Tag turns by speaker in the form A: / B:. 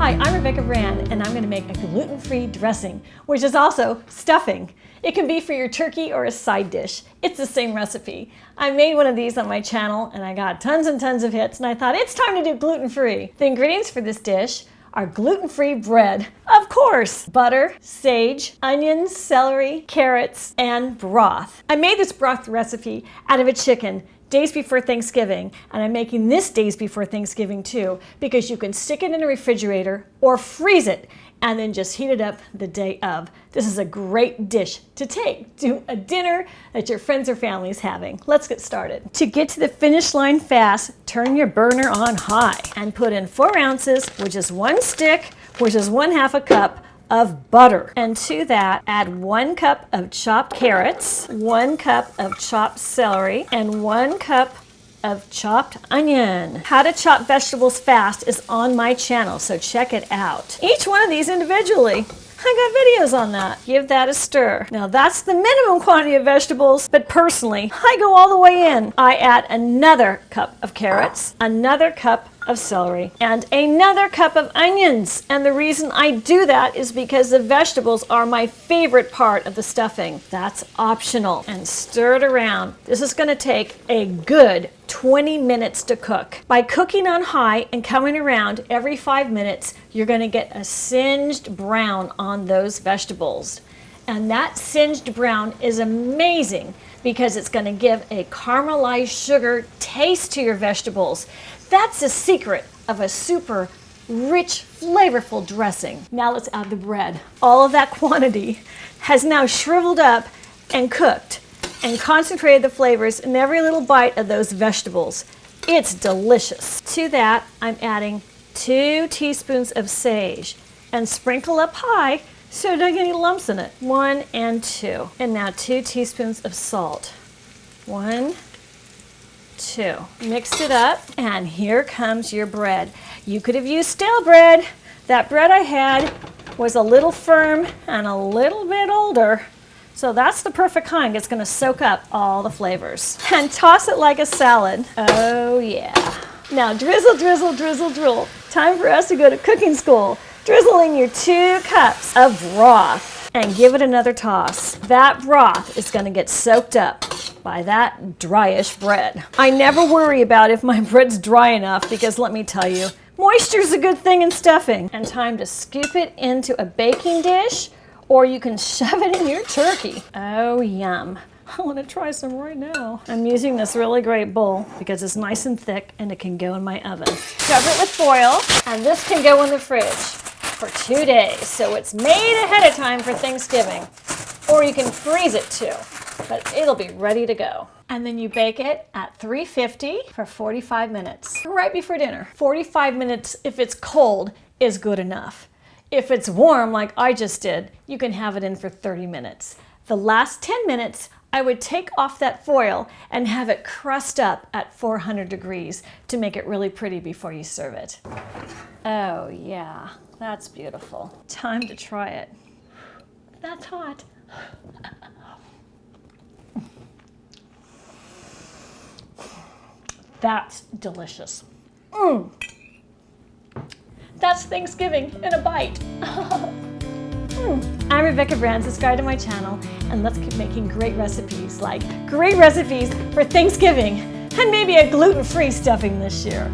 A: Hi, I'm Rebecca Brand, and I'm going to make a gluten-free dressing, which is also stuffing. It can be for your turkey or a side dish. It's the same recipe. I made one of these on my channel, and I got tons and tons of hits, and I thought it's time to do gluten-free. The ingredients for this dish are gluten-free bread, of course, butter, sage, onions, celery, carrots, and broth. I made this broth recipe out of a chicken days before Thanksgiving, and I'm making this days before Thanksgiving too, because you can stick it in a refrigerator or freeze it and then just heat it up the day of. This is a great dish to take to a dinner that your friends or family is having. Let's get started. To get to the finish line fast, turn your burner on high and put in 4 ounces, which is 1 stick, which is 1/2 a cup of butter. And to that, add 1 cup of chopped carrots, 1 cup of chopped celery, and 1 cup of chopped onion. How to chop vegetables fast is on my channel, so check it out. Each one of these individually. I got videos on that. Give that a stir. Now that's the minimum quantity of vegetables, but personally, I go all the way in. I add another cup of carrots, another cup of celery, and another cup of onions. And the reason I do that is because the vegetables are my favorite part of the stuffing. That's optional. And stir it around. This is going to take a good 20 minutes to cook. By cooking on high and coming around every 5 minutes, you're going to get a singed brown on those vegetables. And that singed brown is amazing because it's going to give a caramelized sugar taste to your vegetables. That's the secret of a super rich, flavorful dressing. Now let's add the bread. All of that quantity has now shriveled up and cooked and concentrated the flavors in every little bite of those vegetables. It's delicious. To that, I'm adding 2 teaspoons of sage and sprinkle up high so there don't get any lumps in it. 1 and 2. And now 2 teaspoons of salt. 1, 2. Mix it up, and here comes your bread. You could have used stale bread. That bread I had was a little firm and a little bit older. So that's the perfect kind. It's going to soak up all the flavors. And toss it like a salad. Oh yeah. Now drizzle, drizzle, drizzle, drizzle. Time for us to go to cooking school. Drizzle in your 2 cups of broth and give it another toss. That broth is going to get soaked up by that dryish bread. I never worry about if my bread's dry enough because let me tell you, moisture's a good thing in stuffing. And time to scoop it into a baking dish, or you can shove it in your turkey. Oh, yum. I want to try some right now. I'm using this really great bowl because it's nice and thick and it can go in my oven. Cover it with foil, and this can go in the fridge for 2 days. So it's made ahead of time for Thanksgiving. Or you can freeze it too, but it'll be ready to go. And then you bake it at 350 for 45 minutes, right before dinner. 45 minutes if it's cold is good enough. If it's warm, like I just did, you can have it in for 30 minutes. The last 10 minutes, I would take off that foil and have it crust up at 400 degrees to make it really pretty before you serve it. Oh yeah, that's beautiful. Time to try it. That's hot. That's delicious. That's Thanksgiving in a bite. I'm Rebecca Brand. Subscribe to my channel and let's keep making great recipes like great recipes for Thanksgiving and maybe a gluten-free stuffing this year.